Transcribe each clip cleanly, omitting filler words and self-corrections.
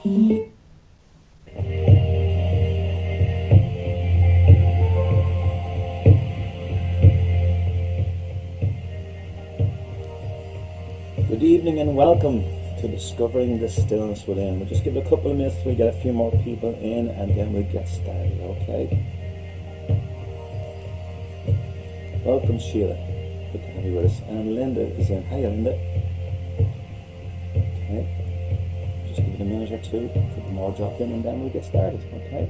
Good evening and welcome to Discovering the Stillness Within. We'll just give it a couple of minutes till we get a few more people in and then we'll get started, okay? Welcome, Sheila. Good to have you with us. And Linda is in. Hiya, Linda. Okay. Just give it a minute or two, a couple more drop in and then we'll get started, okay?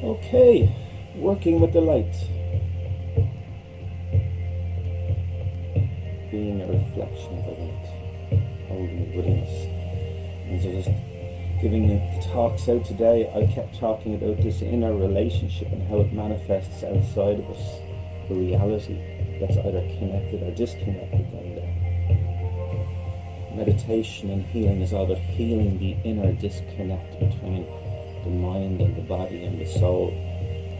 Okay, working with the light, being a reflection of the light, holding it within us. And so just giving the talks out today, I kept talking about this inner relationship and how it manifests outside of us, the reality that's either connected or disconnected. And meditation and healing is all about healing the inner disconnect between the mind and the body and the soul,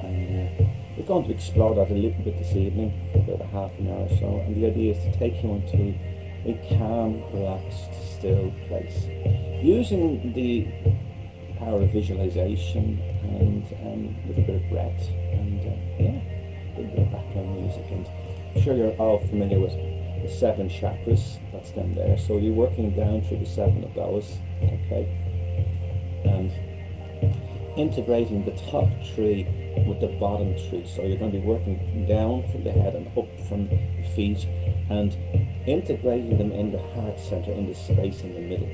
and we're going to explore that a little bit this evening for about a half an hour or so. And the idea is to take you into a calm, relaxed, still place using the power of visualization and a little bit of breath and a little bit of background music. And I'm sure you're all familiar with the 7 chakras that's down there, so you're working down through the 7 of those, okay, and integrating the top 3 with the bottom 3. So you're going to be working down from the head and up from the feet and integrating them in the heart center, in the space in the middle.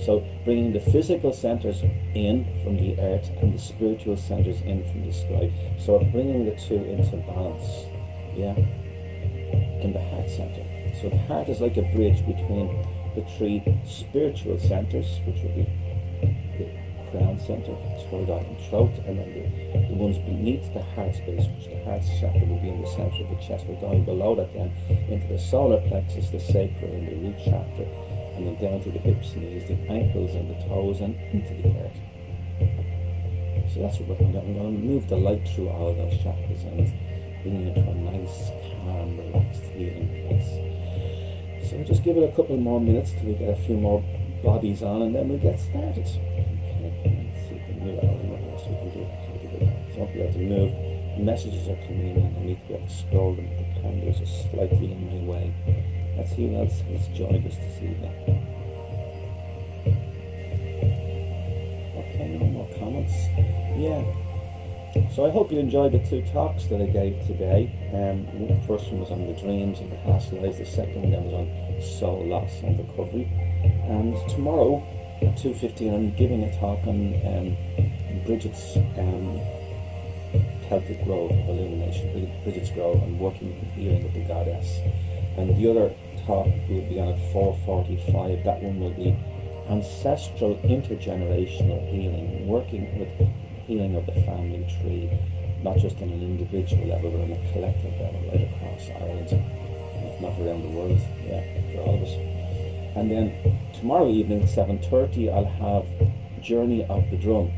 So bringing the physical centers in from the earth and the spiritual centers in from the sky. So bringing the 2 into balance, in the heart center. So the heart is like a bridge between the 3 spiritual centers, which will be crown center, third eye and throat, and then the ones beneath the heart space, which the heart chakra will be in the center of the chest. We're going below that then into the solar plexus, the sacral and the root chakra, and then down to the hips, knees, the ankles and the toes, and into the earth. So that's what we're going to do. I'm going to move the light through all of those chakras and bring it into a nice, calm, relaxed, healing place. So just give it a couple more minutes till we get a few more bodies on, and then we'll get started. So I'll be able to move. Messages are coming in. I need to be able to scroll them. The cameras are slightly in my way. Let's see who else has joined us this evening. Okay, no more comments. So I hope you enjoyed the 2 talks that I gave today. The first one was on the dreams and the past lives. The second one then was on soul loss and recovery. And tomorrow at 2:15 I'm giving a talk on Bridget's Celtic Grove of Illumination, Bridget's Grove, and working and healing with the goddess. And the other talk will be on at 4:45. That one will be ancestral intergenerational healing, working with healing of the family tree, not just on an individual level, but on a collective level right across Ireland, if not around the world, for all of us. And then tomorrow evening at 7:30 I'll have Journey of the Drum.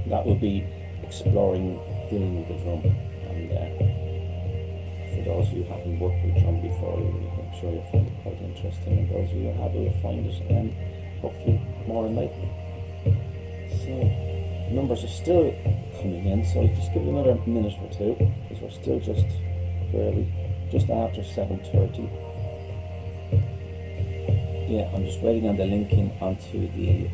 That will be exploring dealing with the drum, and for those of you who haven't worked with drum before, I'm sure you'll find it quite interesting, and those of you who have will find it hopefully more enlightening. So numbers are still coming in, so just give it another minute or two, because we're still just after 7:30. I'm just waiting on the linking onto the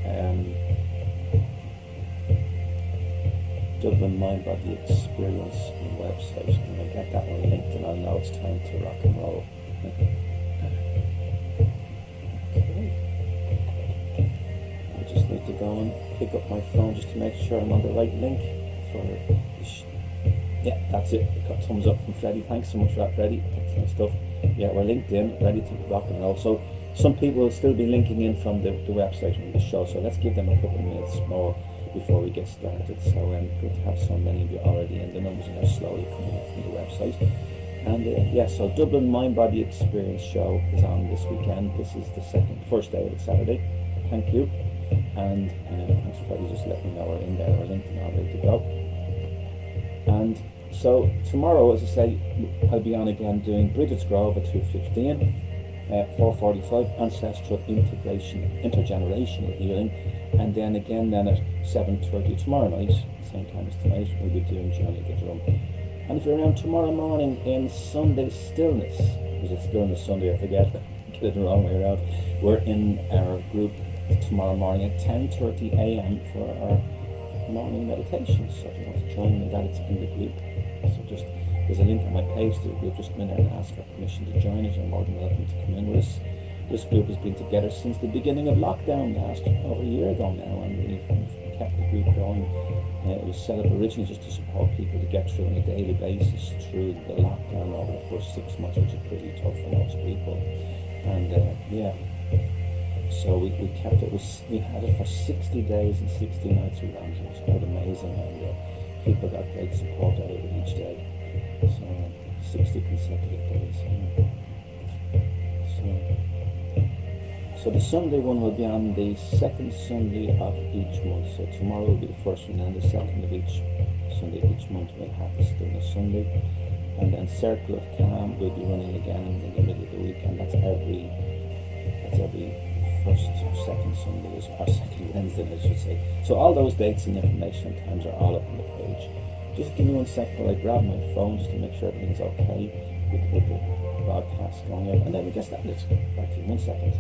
Dublin Mind Body Experience website, and I'll get that one linked, and I'll know it's time to rock and roll. Okay. I just need to go and pick up my phone just to make sure I'm on the right link for yeah, that's it. Got thumbs up from Freddie. Thanks so much for that, Freddie. Excellent stuff. Yeah, we're linked in, ready to rock and roll. So some people will still be linking in from the website from the show, so let's give them a couple of minutes more before we get started. So good to have so many of you already, and the numbers are now slowly coming up from the website. And yeah, so Dublin Mind Body Experience show is on this weekend. This is the first day of it, Saturday. Thank you. And thanks Freddie, just let me know we're in there, we're linked and all ready to go. And so tomorrow, as I say, I'll be on again doing Bridget's Grove at 2:15, 4:45 ancestral intergenerational healing, and then again at 7:30 tomorrow night, same time as tonight, we'll be doing Journey the Drum. And if you're around tomorrow morning in Sunday Stillness, is it Stillness Sunday? I forget, get it the wrong way around. We're in our group tomorrow morning at 10:30 a.m. for our morning meditation. So if you want to join me, that it's in the group. So just there's a link on my page to the group. Just come in there and ask for permission to join it. You're more than welcome to come in with us. This group has been together since the beginning of lockdown over a year ago now, and we've kept the group going. It was set up originally just to support people to get through on a daily basis through the lockdown over the first 6 months, which is pretty tough for most people. And yeah, so we kept it. We had it for 60 days and 60 nights we ran. It was quite amazing, and people got great support out of it each day. So 60 consecutive days. So the Sunday one will be on the second Sunday of each month. So tomorrow will be the first one, and the second of each Sunday of each month we'll have the Stillness Sunday. And then Circle of Calm will be running again in the middle of the week, and that's every first or second Sunday, or second Wednesday, I should say. So all those dates and information and times are all up on the page. Just give me 1 second while I grab my phone just to make sure everything's okay with the broadcast going out, and then we get started. Back to you, 1 second.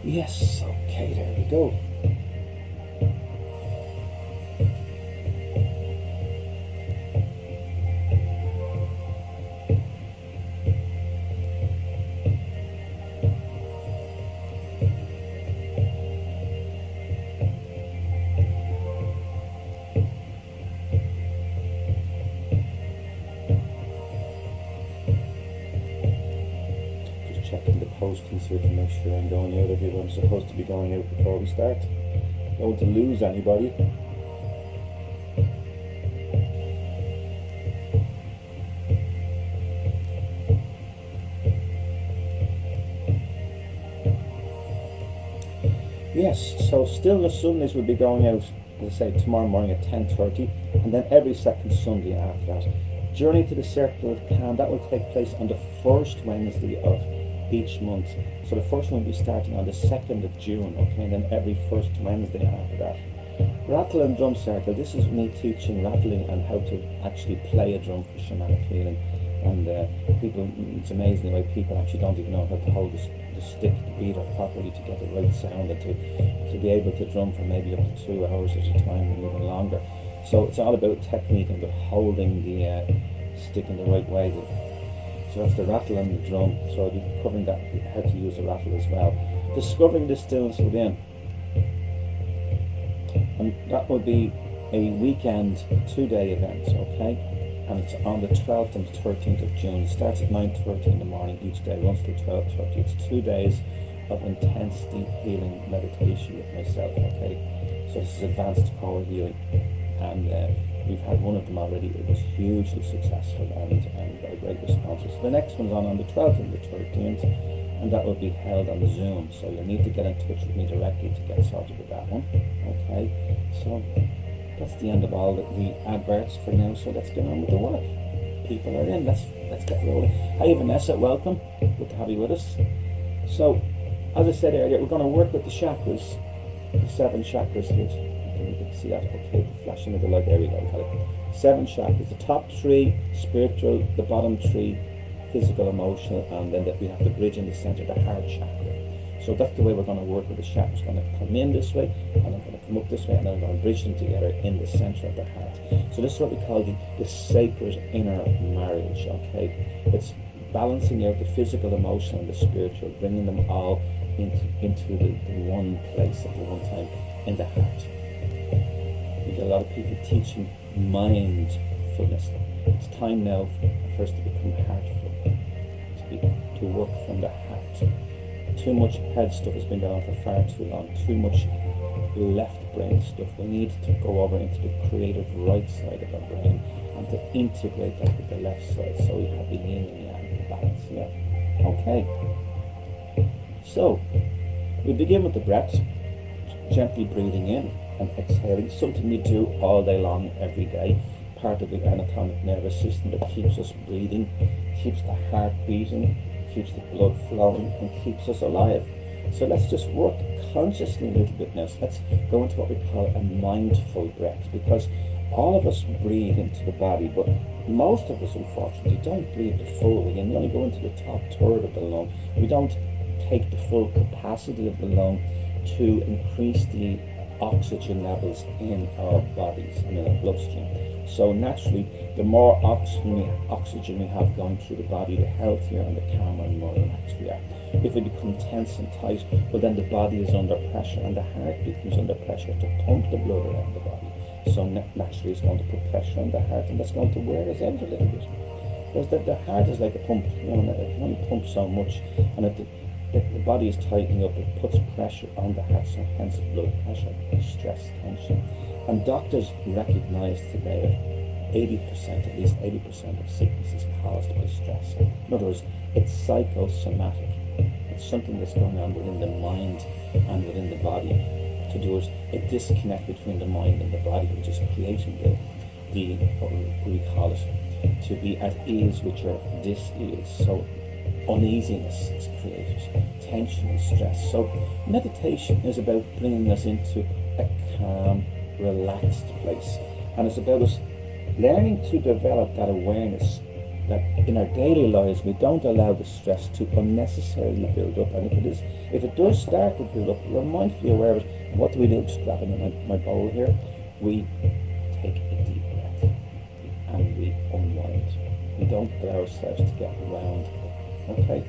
Yes, okay, there we go. Checking the postings here to make sure I'm going out everywhere I'm supposed to be going out before we start. Don't want to lose anybody. Yes, so Stillness Sundays will be going out, as I say, tomorrow morning at 10:30, and then every second Sunday after that. Journey to the Circle of Calm, that will take place on the first Wednesday of each month. So the first one will be starting on the 2nd of June, okay, and then every first Wednesday after that. Rattle and Drum Circle, this is me teaching rattling and how to actually play a drum for shamanic healing. And people, it's amazing the way people actually don't even know how to hold the stick, the beater properly to get the right sound, and to be able to drum for maybe up to 2 hours at a time and even longer. So it's all about technique and about holding the stick in the right way. So that's the rattle and the drum. So I'll be covering that, how to use a rattle as well. Discovering the stillness within. And that will be a weekend 2-day event, okay? And it's on the 12th and 13th of June. It starts at 9:30 in the morning each day, runs till 12:30. It's 2 days of intense deep healing meditation with myself, okay? So this is advanced power healing. And we've had one of them already. It was hugely successful and got a great response. So the next one's on the 12th and the 13th, and that will be held on Zoom. So you'll need to get in touch with me directly to get started with that one. Okay, so that's the end of all the adverts for now. So let's get on with the work. people are in. Let's get rolling. Hi Vanessa, welcome. Good to have you with us. So, as I said earlier, we're going to work with the chakras, the 7 chakras here. You can see that. Okay, the flashing of the light. There we go. Got it. 7 chakras. The top 3 spiritual, the bottom 3 physical, emotional, and then we have the bridge in the center, the heart chakra. So that's the way we're going to work with the chakras. Going to come in this way, and I'm going to come up this way, and then I'm going to bridge them together in the center of the heart. So this is what we call the sacred inner marriage. Okay, it's balancing out the physical, emotional, and the spiritual, bringing them all into the one place at the one time in the heart. We get a lot of people teaching mindfulness. It's time now for us to become heartful, to work from the heart. Too much head stuff has been going on for far too long. Too much left brain stuff. We need to go over into the creative right side of our brain and to integrate that with the left side, so we have the yin and yang, the balance. Yeah. Okay. So we begin with the breath, gently breathing in and exhaling. Something we do all day long, every day. Part of the anatomic nervous system that keeps us breathing, keeps the heart beating, keeps the blood flowing, and keeps us alive. So let's just work consciously a little bit now. So let's go into what we call a mindful breath, because all of us breathe into the body, but most of us unfortunately don't breathe the full way, and we only go into the top third of the lung. We don't take the full capacity of the lung to increase the oxygen levels in our bodies and in our bloodstream. So naturally, the more oxygen we have going through the body, the healthier and the calmer and more relaxed we are. If we become tense and tight, well then the body is under pressure, and the heart becomes under pressure to pump the blood around the body. So naturally it's going to put pressure on the heart, and that's going to wear us out a little bit. Because the heart is like a pump, you know, it can only pump so much, and if the body is tightening up, it puts pressure on the heart, so hence blood pressure, stress, tension. And doctors recognize today that 80%, at least 80% of sickness is caused by stress. In other words, it's psychosomatic. It's something that's going on within the mind and within the body to do with a disconnect between the mind and the body, which is creating the what we call it, to be at ease with your dis-ease. So uneasiness is created, tension and stress. So meditation is about bringing us into a calm, relaxed place, and it's about us learning to develop that awareness that in our daily lives we don't allow the stress to unnecessarily build up, and if it does start to build up, we're mindfully aware of it. And what do we do? Just grabbing my bowl here, we take a deep breath and we unwind. We don't allow ourselves to get around. Okay,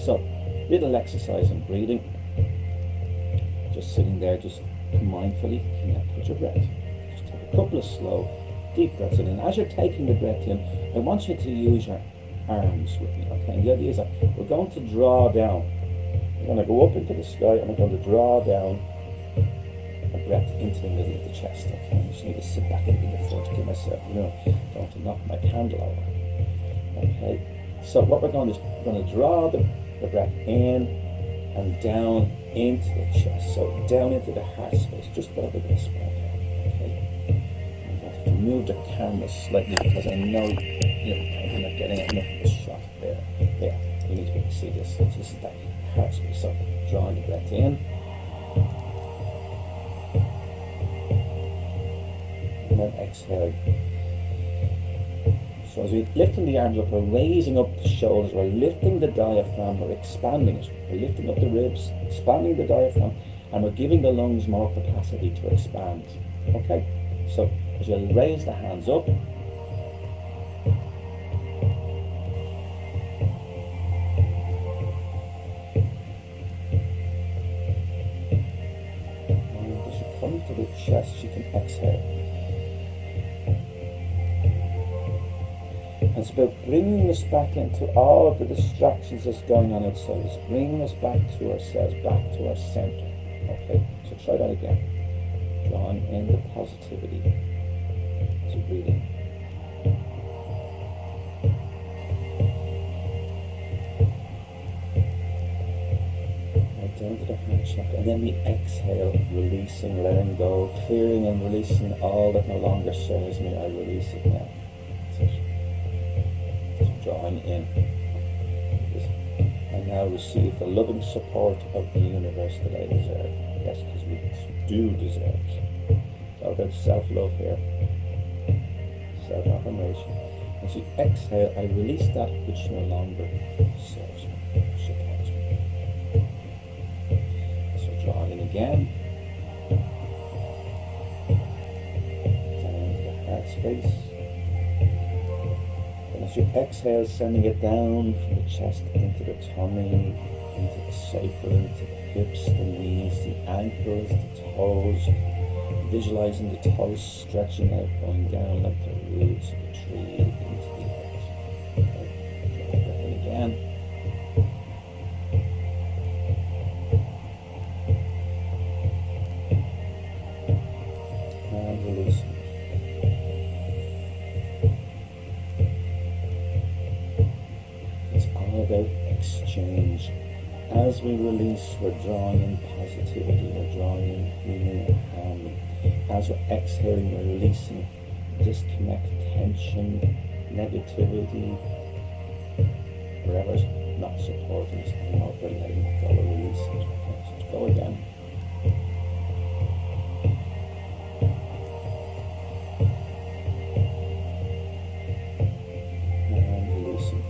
so little exercise in breathing, just sitting there, just mindfully connect with your breath. Just take a couple of slow, deep breaths in. And as you're taking the breath in, I want you to use your arms with me. Okay, and the idea is that we're going to draw down. We're going to go up into the sky, and we're going to draw down a breath into the middle of the chest. Okay, I just need to sit back a little bit before to give myself room. Don't want to knock my candle over. Okay. So what we're going to do is we're going to draw the breath in and down into the chest. So down into the heart space, just above the breastbone there. Okay. I'm going to move the camera slightly because I know I'm not getting enough of a shot there. Yeah, you need to be able to see this. So this is that heart space. So drawing the breath in. And then exhale. So as we're lifting the arms up, we're raising up the shoulders, we're lifting the diaphragm, we're expanding it. We're lifting up the ribs, expanding the diaphragm, and we're giving the lungs more capacity to expand. Okay? So as you raise the hands up, and as you come to the chest, you can exhale. And it's about bringing us back into all of the distractions that's going on outside us, bringing us back to ourselves, back to our center. Okay, so try that again. Drawing in the positivity as you breathe in. Right down to the heart chakra, and then we exhale, releasing, letting go, clearing and releasing all that no longer serves me. I release it now. That's it. drawing in. I now receive the loving support of the universe that I deserve. Yes, because we do deserve it. It's all about self-love here. Self-affirmation. As you exhale, I release that which no longer serves me, supports me. So draw in again. Down into the heart space. And as you exhale, sending it down from the chest into the tummy, into the sacral, into the hips, the knees, the ankles, the toes. Visualizing the toes stretching out, going down like the roots of a tree into the earth. Okay, draw the breath in again. And releasing. It's all about exchange. As we release, we're drawing in positivity, we're drawing in healing and harmony. As we're exhaling, we're releasing disconnect, tension, negativity, whatever's not supporting us anymore, we're letting it go, we're releasing it. Okay, so go again. And releasing.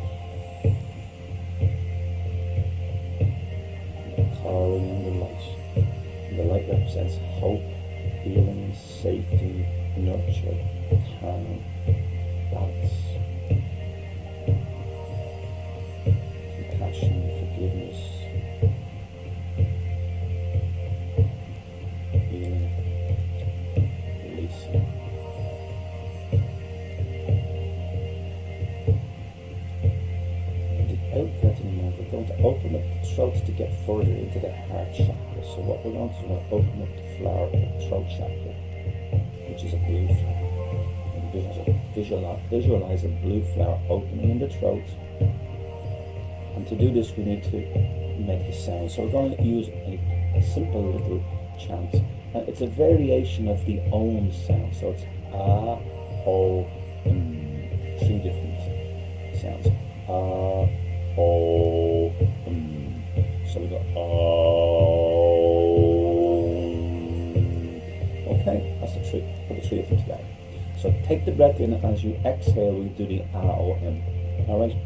Calling in the light. And the light represents hope, healing, safety, nurture, calm, balance, compassion, forgiveness, healing, releasing. And the out breath in the mouth, we're going to open up the throat to get further into the heart chakra. So what we're going to do is open up the flower of the throat chakra, which is a blue flower. And visualize a blue flower opening in the throat. And to do this, we need to make a sound. So we're going to use a simple little chant. And it's a variation of the Om sound. So it's ah, o, three different sounds. Ah, o, So we go okay, that's the three of them together. So take the breath in, and as you exhale, we do the A-O-M. Alright?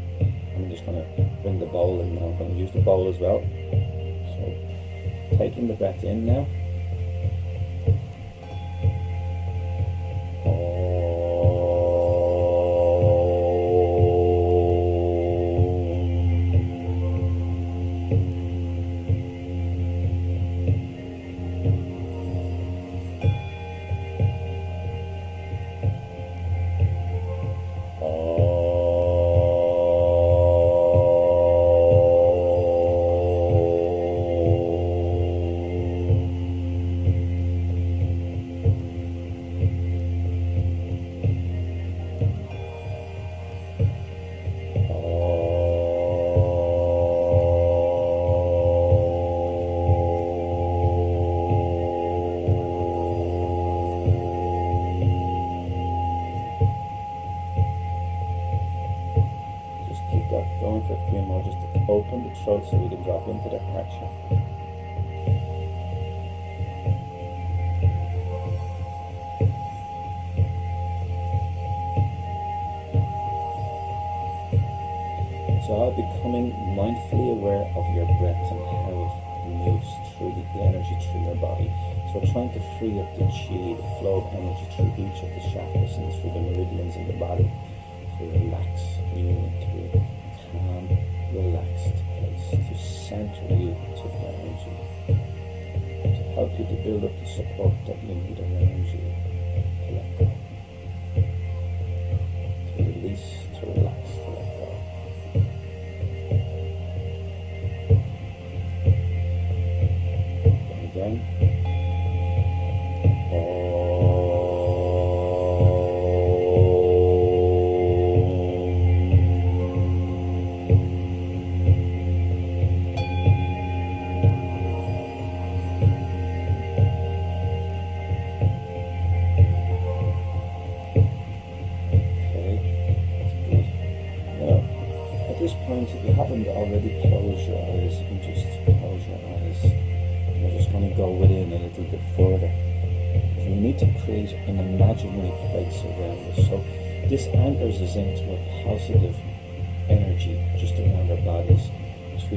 I'm just going to bring the bowl in now. I'm going to use the bowl as well. So taking the breath in now. Going for a few more, just to open the throat so we can drop into the heart chakra. So I'll be becoming mindfully aware of your breath and how it moves through the energy through your body. So we're trying to free up the chi, the flow of energy through each of the chakras and through the meridians in the body. To relax you into a calm, relaxed place, to center you, to ground you, to help you to build up the support that you need around you, to let go, to release, to relax, to let go. And again. haven't already, close your eyes and just close your eyes. We're just going to go within a little bit further. We need to create an imaginary place around us. So this anchors us into a positive energy just around our bodies to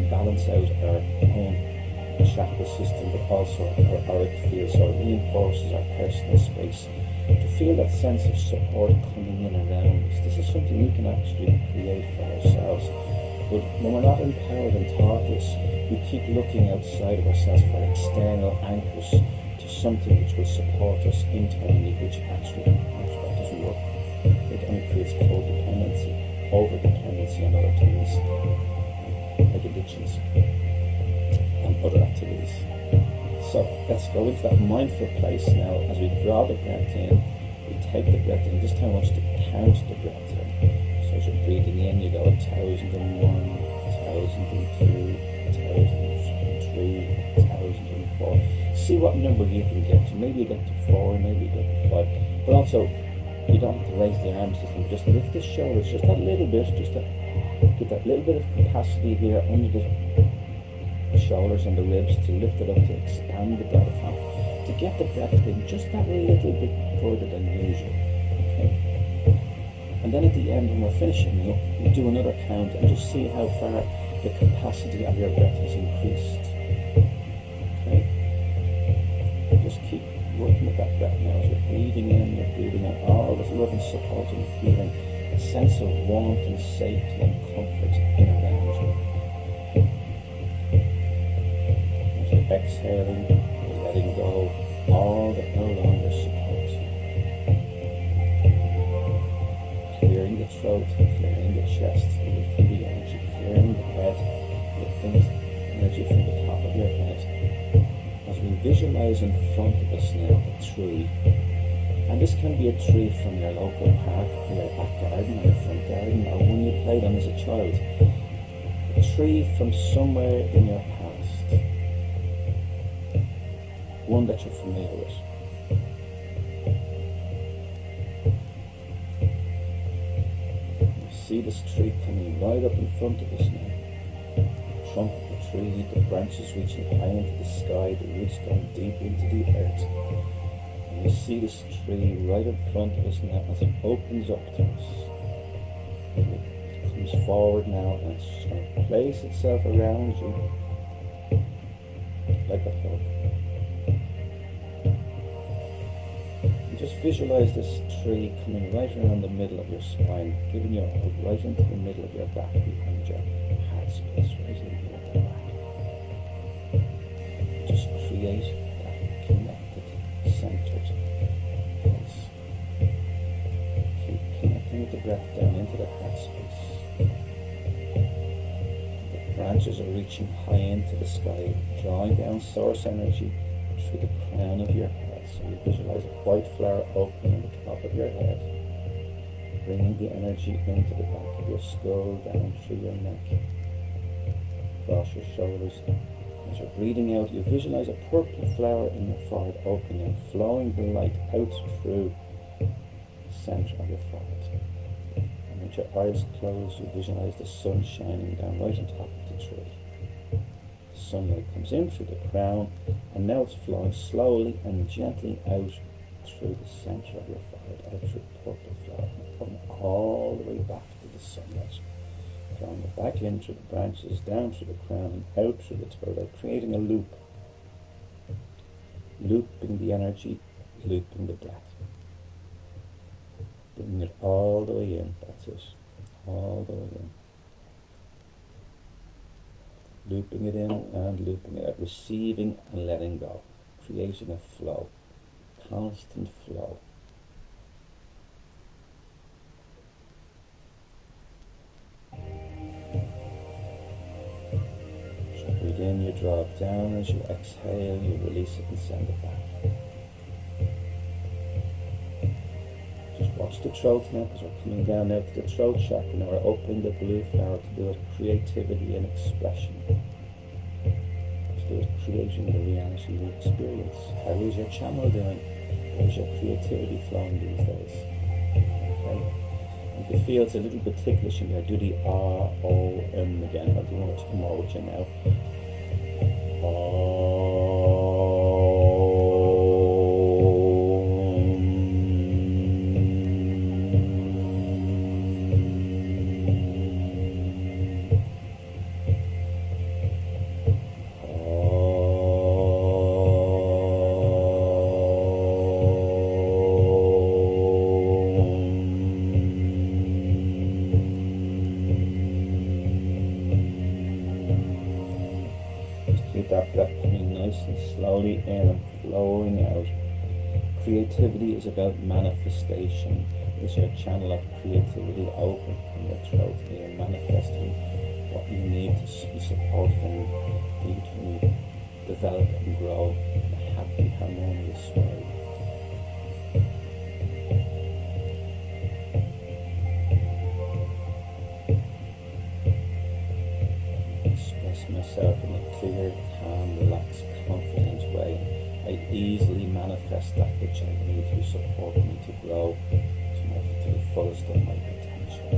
balance out our own chakra system, but also our auric field. So it reinforces our personal space to feel that sense of support coming in around us. This is something we can actually create for ourselves. But when we're not empowered and taught this, we keep looking outside of ourselves for external anchors to something which will support us internally, which actually doesn't work. It only creates codependency, over-dependency on other things, like addictions and other activities. So let's go into that mindful place now. As we draw the breath in, we take the breath in. This time I want you to count the breath in. So as you're breathing in, you go 1,001, 1,002, 1,003, 1,004. See what number you can get to. Maybe you get to 4, maybe you get to 5. But also, you don't have to raise the arm system. Just lift the shoulders just a little bit, just to get that little bit of capacity here under the shoulders and the ribs, to lift it up, to expand the diaphragm, to get the breath in just that little bit further than usual. Okay? And then at the end, when we're finishing, you do another count and just see how far the capacity of your breath has increased. Okay? Just keep working with that breath now. As you're breathing in, you're breathing out all this love and support and feeling a sense of warmth and safety and comfort in around you. Exhaling, letting go all that no longer supports you. Clearing the throat, clearing the chest, lifting the energy, clearing the head, lifting energy from the top of your head. As we visualize in front of us now a tree, and this can be a tree from your local park, or your back garden, or your front garden, or one you played on as a child. A tree from somewhere in your past. One that you're familiar with. You see this tree coming right up in front of us now. The trunk of the tree, the branches reaching high into the sky, the roots going deep into the earth. And you see this tree right in front of us now as it opens up to us. It comes forward now and it's just going to place itself around you like a hug. Just visualize this tree coming right around the middle of your spine, giving you a hug right into the middle of your back, behind your heart space, right in here at the back. Just create that connected, centered place. Keep connecting with the breath down into the heart space. The branches are reaching high into the sky, drawing down source energy through the crown of your head. So you visualize a white flower opening on the top of your head, bringing the energy into the back of your skull, down through your neck, across your shoulders. As you're breathing out, you visualize a purple flower in your forehead opening and flowing the light out through the center of your forehead. And with your eyes closed, you visualize the sun shining down right on top of the tree. Sunlight comes in through the crown, and now it's flowing slowly and gently out through the center of your forehead, out through the purple flower, coming all the way back to the sunlight. Drawing it back in through the branches, down through the crown, and out through the turtle, creating a loop. Looping the energy, looping the breath. Bringing it all the way in, that's it, all the way in. Looping it in and looping it out, receiving and letting go, creating a flow, constant flow. So breathe in, you draw it down. As you exhale, you release it and send it back. Just watch the throat now, because we're coming down now to the throat chakra. Now we're opening the blue flower to do with creativity and expression. To do with creating the reality you experience. How is your channel doing? How is your creativity flowing these days? Okay. If you feel it's a little bit ticklish in there, do the R-O-M again. I'll do one or two more with you now. Keep that breath coming nice and slowly in and flowing out. Creativity is about manifestation. Is your channel of creativity open from your throat? You're manifesting what you need to be supported and you to develop and grow in a happy, harmonious way. Myself in a clear, calm, relaxed, confident way. I easily manifest that which I need to support me to grow to the fullest of my potential.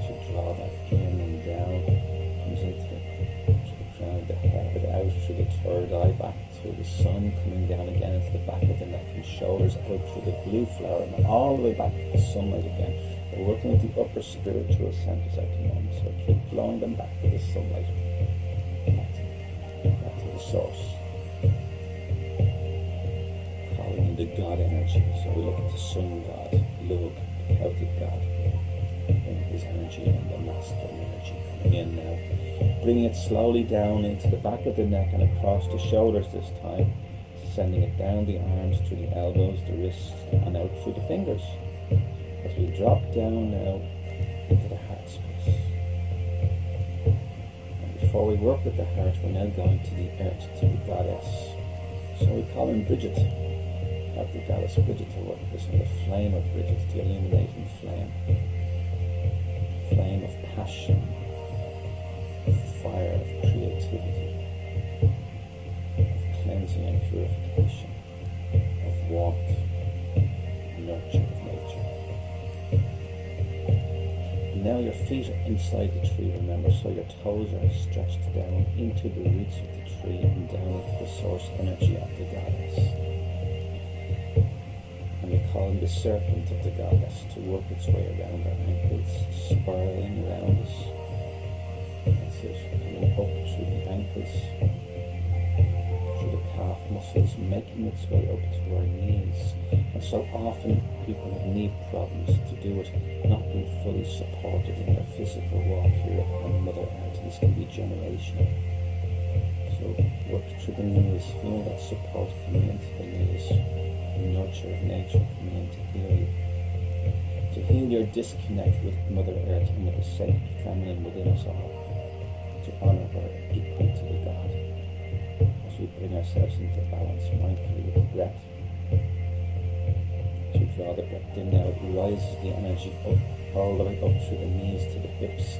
To draw that in and down, comes into the crown of the head, out through the third eye, back through the sun, coming down again into the back of the neck and shoulders, out through the blue flower, and all the way back to the sunlight again. We're working with the upper spiritual centers at the moment, so keep flowing them back to the sunlight. Back to the source. Calling in the God energy. So we look at the sun god, Lug, the Celtic god. Bring his energy and the masculine energy coming in now. Bringing it slowly down into the back of the neck and across the shoulders this time. Sending it down the arms, through the elbows, the wrists, and out through the fingers. As we drop down now into the heart space. Before we work with the heart, we're now going to the earth, to the goddess. So we call in Bridget. Have the goddess Bridget to work with us, and the flame of Bridget, the illuminating flame. Flame of passion, fire of creativity, of cleansing and purification, of warmth, nurture of nature. Now your feet are inside the tree, remember, so your toes are stretched down into the roots of the tree and down into the source energy of the goddess. And we call in the serpent of the goddess to work its way around our ankles, spiraling around us. That's it, coming up through the ankles, through the calf muscles, making its way up to our knees. And so often people have knee problems to do it, not being fully supported in their physical walk here on Mother Earth. This can be generational. So work through the knees, feel that support coming into the knees, the nurture of nature coming in to heal you. To heal your disconnect with Mother Earth and with the sacred feminine within us all. To honour her equal to the God. As we bring ourselves into balance mindfully with the breath. To draw the breath in now, it rises the energy up, all the way up through the knees to the hips,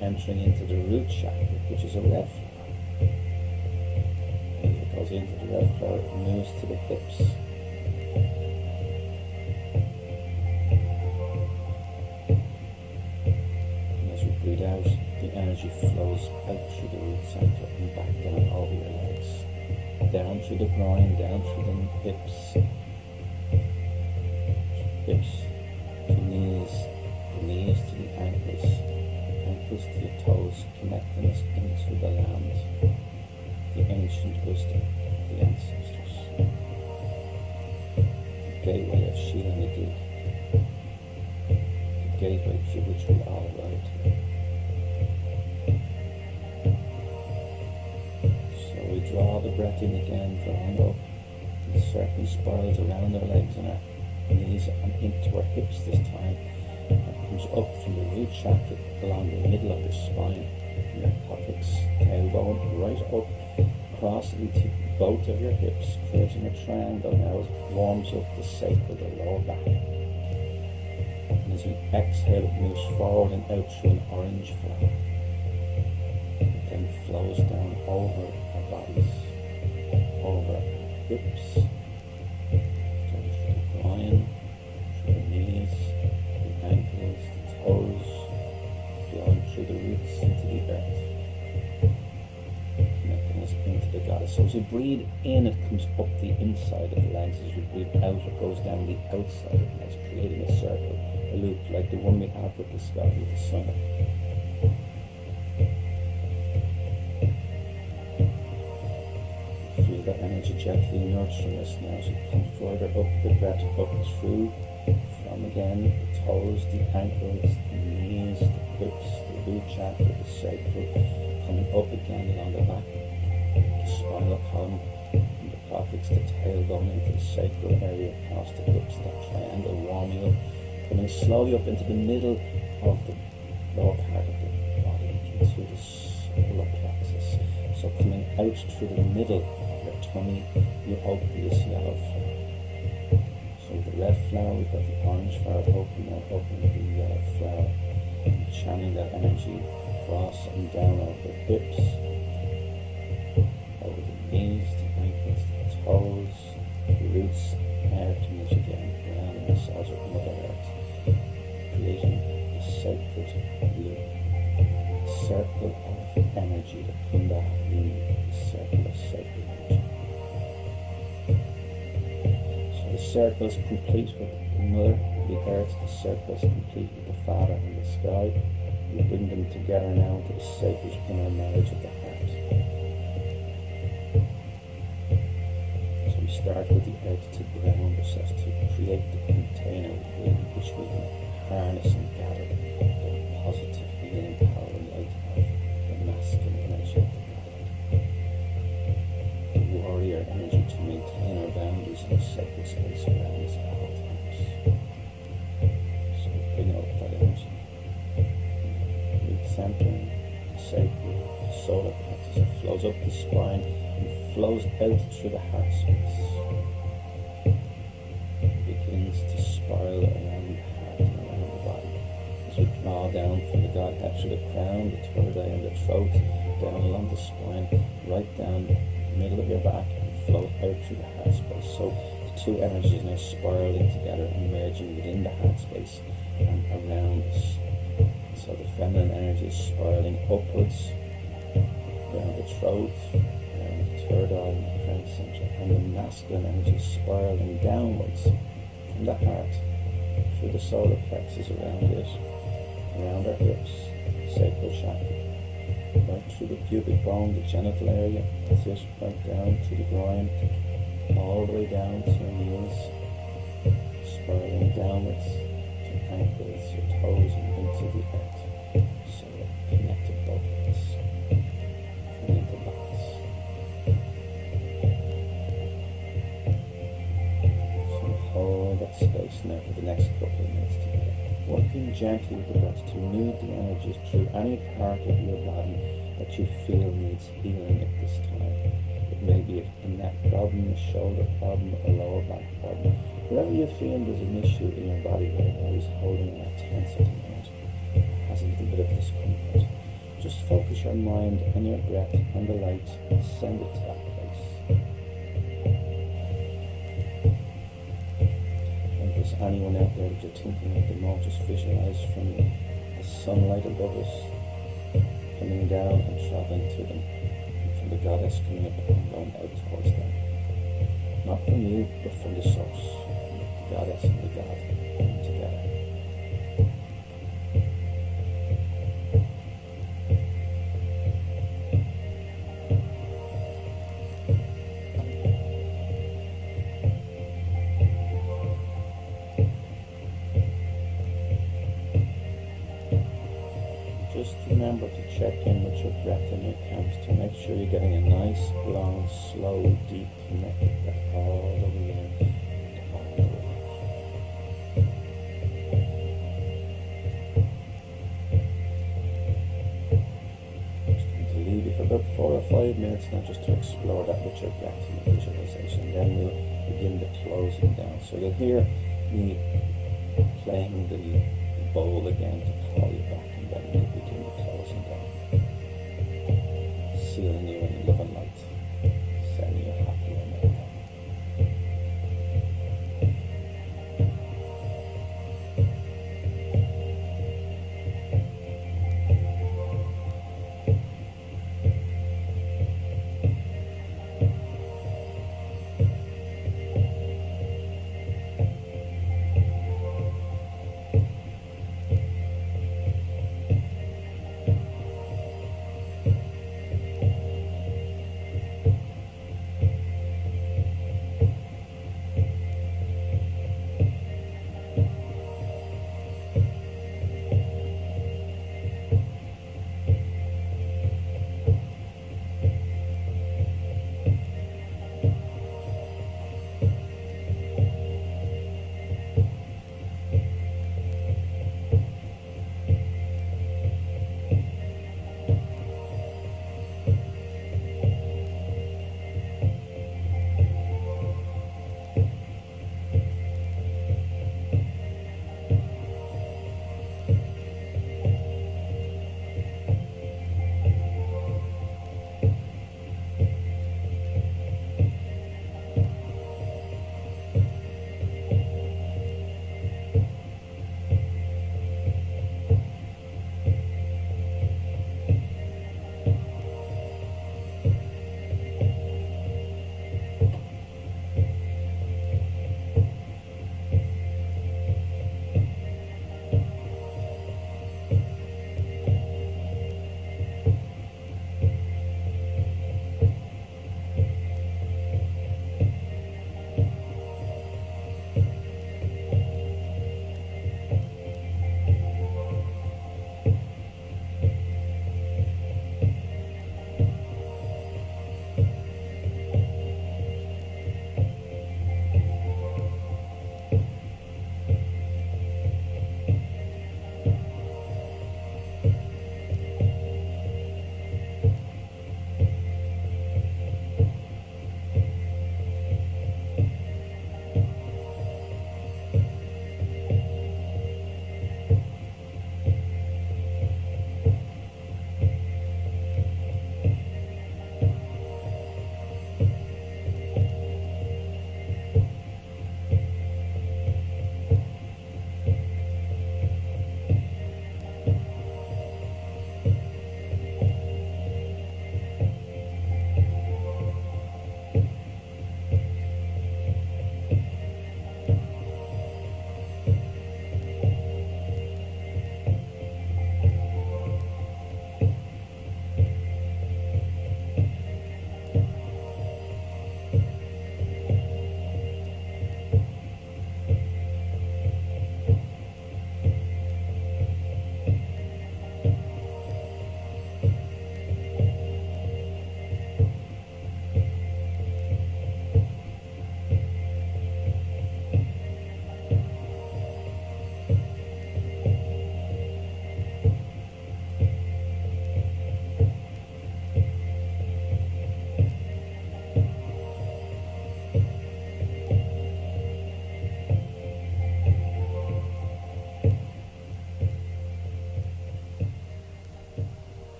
entering into the root chakra, which is a red flower. As it goes into the red flower, it moves to the hips. And as we breathe out, the energy flows out through the root center and back down over your legs. Down through the groin, down through the hips. Hips to knees, the knees to the ankles, ankles to the toes, connecting us into the land, the ancient wisdom of the ancestors, the gateway of Sheila Nagid, the gateway through which we all arrived here. So we draw the breath in again, drawing up, and the serpent spirals around our legs and our knees and into our hips this time, and comes up from the root chakra along the middle of your spine, from your coccyx, tailbone, right up, across into both of your hips, creating a triangle. Now it warms up the sacral, the lower back. And as we exhale, it moves forward and out through an orange flower. It then flows down over our bodies, over our hips, through the knees, the ankles, the as we breathe in, it comes up the inside of the legs. As we breathe out, it goes down the outside of the legs, creating a circle, a loop, like the one we have with the sky, with the sun. Feel that energy gently nurturing us now as we come further up the breath, up through, from again, the toes, the ankles, the knees, the hips, the root chakra, the sacral, coming up again along the back, the spinal column, from the coccyx, the tailbone into the sacral area, across the hips, that triangle warming up, coming slowly up into the middle of the lower part of the body, into the solar plexus. So coming out through the middle of your tummy, you open this yellow flower. So the red flower, we've got the orange flower open, now open the yellow flower, and channeling that energy across and down over the hips, over the knees, the ankles, the toes, the roots, earth, and as again, grounding ourselves with Mother Earth, creating a sacred loop, a circle of energy, the Kundalini, the circle of sacred energy. So the circle is complete with the Mother, the Earth, the circle is complete with the Father and the sky. We bring them together now into the sacred inner marriage of the heart. So we start with the earth to ground ourselves, to create the container within which we can harness and gather the positive healing power and light of the masculine energy of the God, the warrior energy to maintain our boundaries in the sacred space around us at all times. So we bring out that energy. Centering the sacred solar plexus, it flows up the spine and flows out through the heart space. It begins to spiral around the heart and around the body as we draw down from the Godhead through the crown, the third eye, and the throat, down along the spine, right down the middle of your back, and flow out through the heart space. So the two energies now spiraling together and merging within the heart space and around us. So the feminine energy is spiraling upwards around the throat, around the third eye and the crown center, and the masculine energy is spiraling downwards from the heart through the solar plexus around it, around our hips, sacral chakra, right through the pubic bone, the genital area, that's it, right down to the groin, all the way down to your knees, spiraling downwards to your ankles, your toes, and into the earth. So connected both ways, and into balance. So hold that space now for the next couple of minutes together, working gently with the breath to move the energies through any part of your body that you feel needs healing at this time. It may be a neck problem, a shoulder problem, a lower back problem. Wherever you feel there's an issue in your body right now is holding that tense at the moment, has a little bit of discomfort. Just focus your mind on your breath and the light and send it to that place. And if there's anyone out there that you're thinking of the most, just visualize from the sunlight above us coming down and traveling to them, and from the goddess coming up and going out towards them. Not from you, but from the source, the goddess and the God together. Just remember to check in with your breath and your counts to make sure you're getting a nice, long, slow, deep, connected breath all the way in and all the way out. Just going to leave you for about 4 or 5 minutes now just to explore that with your breath and your visualization. Then we'll begin the closing down. So you'll hear me playing the bowl again to call you back, and then we'll begin the closing down. Sealing you in love and light, sending you happy and well.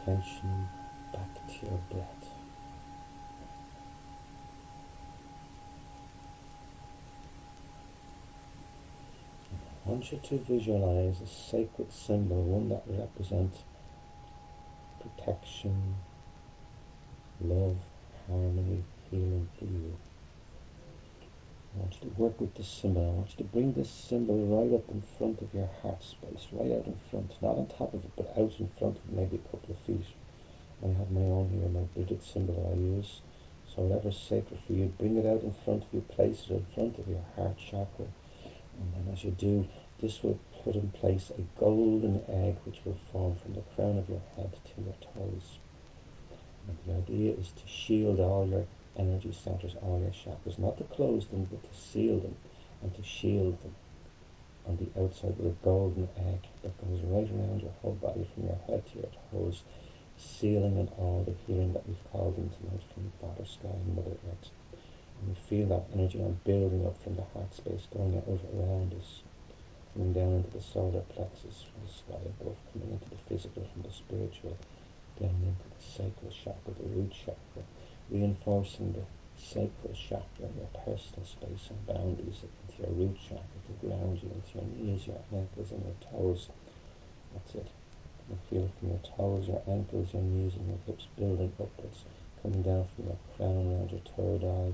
attention back to your breath. I want you to visualize a sacred symbol, one that represents protection, love, harmony, healing for you. I want you to work with this symbol. I want you to bring this symbol right up in front of your heart space, right out in front, not on top of it, but out in front of it, maybe a couple of feet. I have my own here, my Bridget symbol that I use. So whatever's sacred for you, bring it out in front of you, place it in front of your heart chakra. And then as you do, this will put in place a golden egg which will form from the crown of your head to your toes. And the idea is to shield all your energy centers, all your chakras, not to close them, but to seal them and to shield them on the outside with a golden egg that goes right around your whole body from your head to your toes, sealing in all the healing that we've called in tonight from Father Sky and Mother Earth. And we feel that energy on building up from the heart space, going out around us, coming down into the solar plexus, from the sky above, coming into the physical, from the spiritual, down into the sacral chakra, the root chakra, reinforcing the sacral chakra, your personal space and boundaries into your root chakra to ground you into your knees, your ankles and your toes. That's it. You feel it from your toes, your ankles, your knees and your hips building upwards, coming down from your crown around your third eye,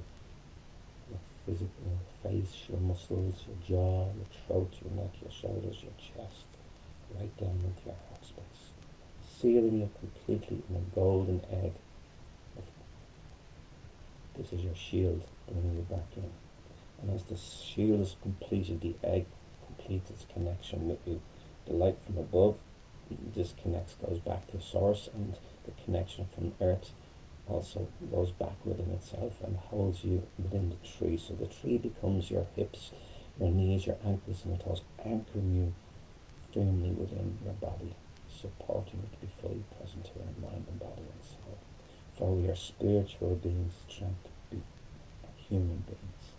your physical face, your muscles, your jaw, your throat, your neck, your shoulders, your chest, right down into your heart space, sealing you completely in a golden egg. This is your shield, bringing you back in. And as the shield is completed, the egg completes its connection with you. The light from above disconnects, goes back to source, and the connection from earth also goes back within itself and holds you within the tree. So the tree becomes your hips, your knees, your ankles and your toes, anchoring you firmly within your body, supporting you to be fully present here in mind and body and soul. For we are spiritual beings trying to be human beings.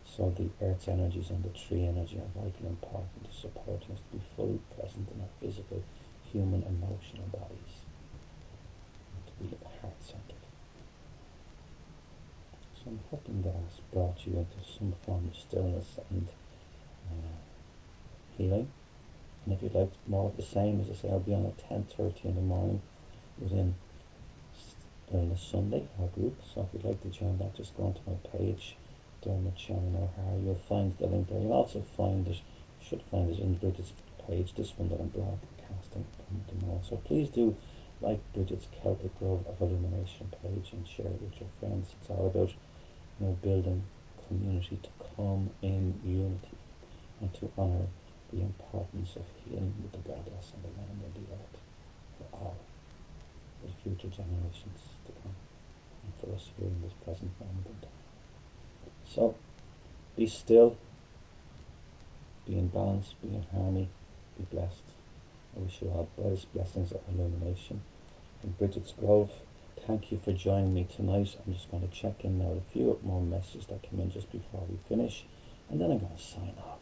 So the earth's energies and the tree energy are vitally important to supporting us to be fully present in our physical, human, emotional bodies, and to be heart-centered. So I'm hoping that has brought you into some form of stillness and healing. And if you'd like more of the same, as I say, I'll be on at 10:30 in the morning within Stillness Sunday, our group. So if you'd like to join that, just go onto my page, Dermot Shannon O'Hara. You'll find the link there. You'll also find it, should find it in Bridget's page, this one that I'm broadcasting from tomorrow. So please do like Bridget's Celtic Grove of Illumination page and share it with your friends. It's all about, building community to come in unity and to honour the importance of healing with the goddess and the land and the earth for all, for the future generations to come, and for us here in this present moment in time. So, be still, be in balance, be in harmony, be blessed. I wish you all brightest blessings of illumination. From Bridget's Grove, thank you for joining me tonight. I'm just going to check in now a few more messages that came in just before we finish, and then I'm going to sign off.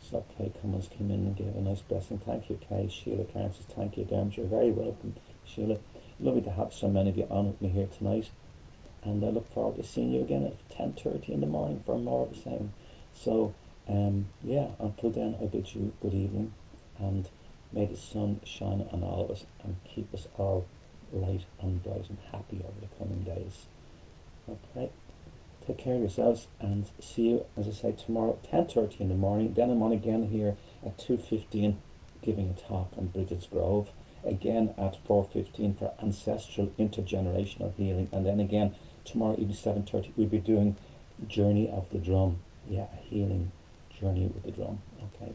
So Kay Cummins came in and gave a nice blessing. Thank you, Kay. Sheila Karen says, thank you, Dermot. You're very welcome, Sheila. Lovely to have so many of you on with me here tonight. And I look forward to seeing you again at 10:30 in the morning for more of the same. So, until then, I bid you good evening, and may the sun shine on all of us and keep us all light and bright and happy over the coming days. Okay? Take care of yourselves, and see you, as I say, tomorrow at 10:30 in the morning. Then I'm on again here at 2:15 giving a talk on Bridget's Grove. Again at 4:15 for ancestral intergenerational healing. And then again tomorrow evening 7:30 we'll be doing Journey of the Drum. Yeah, a healing journey with the drum. Okay.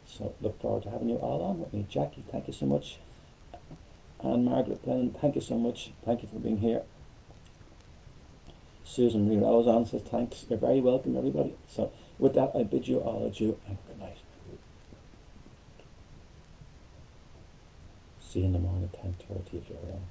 So look forward to having you all on with me. Jackie, thank you so much. And Margaret Glennon, thank you so much. Thank you for being here. Susan Marie Rose on says thanks. You're very welcome, everybody. So with that, I bid you all adieu and good night. See you in the morning at 10:30 if you're around.